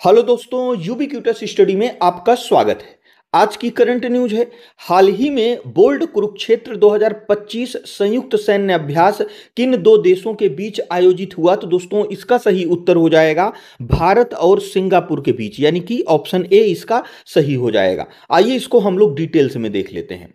Hello दोस्तों, यूबीक्विटस study में आपका स्वागत है। आज की करंट न्यूज है। हाल ही में बोल्ड कुरुक्षेत्र 2025 संयुक्त सैन्य अभ्यास किन दो देशों के बीच आयोजित हुआ? तो दोस्तों इसका सही उत्तर हो जाएगा भारत और सिंगापुर के बीच, यानी कि ऑप्शन ए इसका सही हो जाएगा। आइए इसको हम लोग डिटेल्स में देख लेते हैं।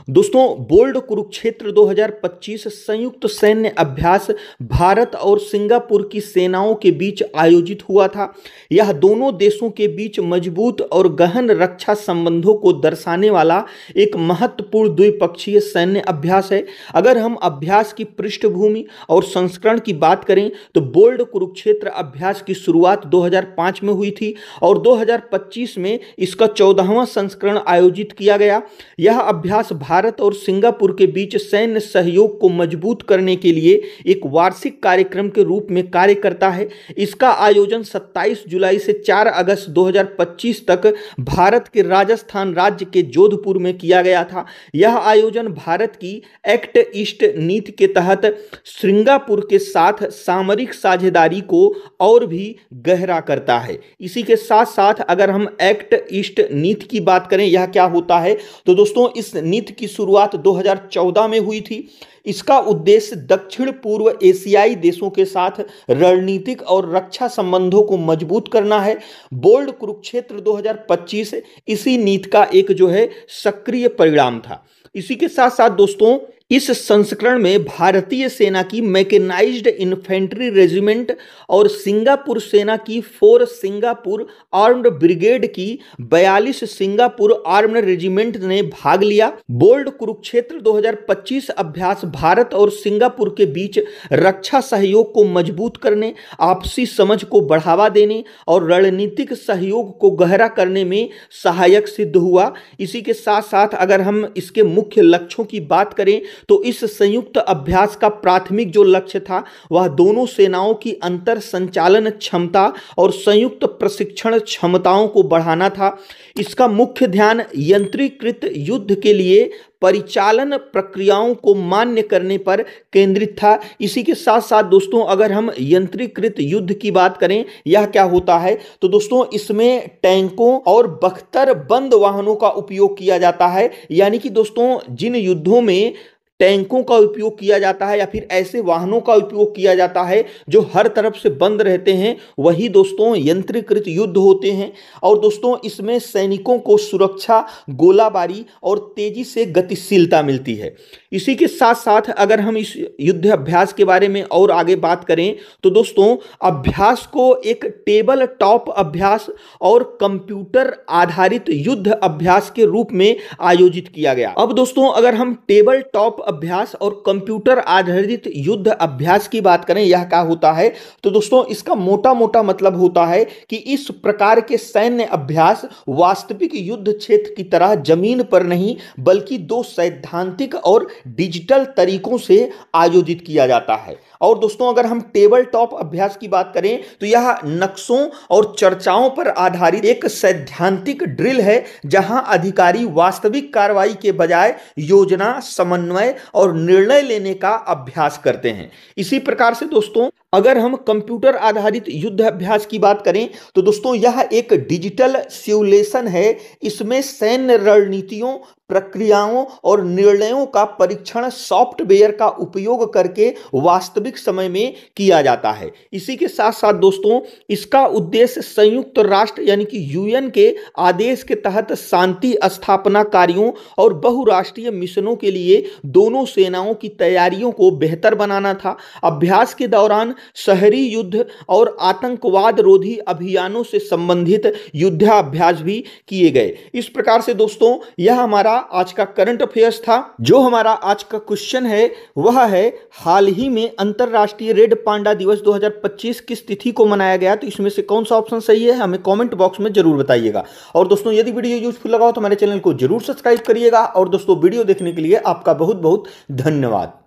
दोस्तों, बोल्ड कुरुक्षेत्र 2025 संयुक्त सैन्य अभ्यास भारत और सिंगापुर की सेनाओं के बीच आयोजित हुआ था। यह दोनों देशों के बीच मजबूत और गहन रक्षा संबंधों को दर्शाने वाला एक महत्वपूर्ण द्विपक्षीय सैन्य अभ्यास है। अगर हम अभ्यास की पृष्ठभूमि और संस्करण की बात करें तो बोल्ड कुरुक्षेत्र अभ्यास की शुरुआत 2005 में हुई थी और 2025 में इसका 14वां संस्करण आयोजित किया गया। यह अभ्यास भारत और सिंगापुर के बीच सैन्य सहयोग को मजबूत करने के लिए एक वार्षिक कार्यक्रम के रूप में कार्य करता है। इसका आयोजन 27 जुलाई से 4 अगस्त 2025 तक भारत के राजस्थान राज्य के जोधपुर में किया गया था। यह आयोजन भारत की एक्ट ईस्ट नीति के तहत सिंगापुर के साथ सामरिक साझेदारी को और भी गहरा करता है। इसी के साथ साथ अगर हम एक्ट ईस्ट नीति की बात करें, यह क्या होता है? तो दोस्तों इस नीति की शुरुआत 2014 में हुई थी। इसका उद्देश्य दक्षिण पूर्व एशियाई देशों के साथ रणनीतिक और रक्षा संबंधों को मजबूत करना है। बोल्ड कुरुक्षेत्र 2025 इसी नीति का एक सक्रिय परिणाम था। इसी के साथ साथ दोस्तों इस संस्करण में भारतीय सेना की मैकेनाइज्ड इन्फेंट्री रेजिमेंट और सिंगापुर सेना की 4 सिंगापुर आर्म्ड ब्रिगेड की 42 सिंगापुर आर्म्ड रेजिमेंट ने भाग लिया। बोल्ड कुरुक्षेत्र 2025 अभ्यास भारत और सिंगापुर के बीच रक्षा सहयोग को मजबूत करने, आपसी समझ को बढ़ावा देने और रणनीतिक सहयोग को गहरा करने में सहायक सिद्ध हुआ। इसी के साथ साथ अगर हम इसके मुख्य लक्ष्यों की बात करें तो इस संयुक्त अभ्यास का प्राथमिक जो लक्ष्य था वह दोनों सेनाओं की अंतर संचालन क्षमता और संयुक्त प्रशिक्षण क्षमताओं को बढ़ाना था। इसका मुख्य ध्यान यंत्रीकृत युद्ध के लिए परिचालन प्रक्रियाओं को मान्य करने पर केंद्रित था। इसी के साथ साथ दोस्तों अगर हम यंत्रीकृत युद्ध की बात करें, यह क्या होता है? तो दोस्तों इसमें टैंकों और बख्तर बंद वाहनों का उपयोग किया जाता है। यानी कि दोस्तों जिन युद्धों में टैंकों का उपयोग किया जाता है या फिर ऐसे वाहनों का उपयोग किया जाता है जो हर तरफ से बंद रहते हैं, वही दोस्तों यंत्रीकृत युद्ध होते हैं। और दोस्तों इसमें सैनिकों को सुरक्षा, गोलाबारी और तेजी से गतिशीलता मिलती है। इसी के साथ साथ अगर हम इस युद्ध अभ्यास के बारे में और आगे बात करें तो दोस्तों अभ्यास को एक टेबल टॉप अभ्यास और कंप्यूटर आधारित युद्ध अभ्यास के रूप में आयोजित किया गया। अब दोस्तों अगर हम टेबल टॉप अभ्यास और कंप्यूटर आधारित युद्ध अभ्यास की बात करें, यह क्या होता है? तो दोस्तों इसका मोटा मोटा मतलब होता है कि इस प्रकार के सैन्य अभ्यास वास्तविक युद्ध क्षेत्र की तरह जमीन पर नहीं बल्कि 2 सैद्धांतिक और डिजिटल तरीकों से आयोजित किया जाता है। और दोस्तों अगर हम टेबल टॉप अभ्यास की बात करें तो यह नक्शों और चर्चाओं पर आधारित एक सैद्धांतिक ड्रिल है जहां अधिकारी वास्तविक कार्रवाई के बजाय योजना, समन्वय और निर्णय लेने का अभ्यास करते हैं। इसी प्रकार से दोस्तों अगर हम कंप्यूटर आधारित युद्ध अभ्यास की बात करें तो दोस्तों यह एक डिजिटल सिमुलेशन है। इसमें सैन्य रणनीतियों, प्रक्रियाओं और निर्णयों का परीक्षण सॉफ्टवेयर का उपयोग करके वास्तविक समय में किया जाता है। इसी के साथ साथ दोस्तों इसका उद्देश्य संयुक्त राष्ट्र यानी कि यूएन के आदेश के तहत शांति स्थापना कार्यों और बहुराष्ट्रीय मिशनों के लिए दोनों सेनाओं की तैयारियों को बेहतर बनाना था। अभ्यास के दौरान शहरी युद्ध और आतंकवाद रोधी अभियानों से संबंधित युद्धाभ्यास भी किए गए। इस प्रकार से दोस्तों यह हमारा आज का करंट अफेयर्स था। जो हमारा आज का क्वेश्चन है वह है हाल ही में अंतरराष्ट्रीय रेड पांडा दिवस 2025 किस तिथि को मनाया गया? तो इसमें से कौन सा ऑप्शन सही है हमें कमेंट बॉक्स में जरूर बताइएगा। और दोस्तों यदि वीडियो यूजफुल लगा हो तो हमारे चैनल को जरूर सब्सक्राइब करिएगा। और दोस्तों वीडियो देखने के लिए आपका बहुत बहुत धन्यवाद।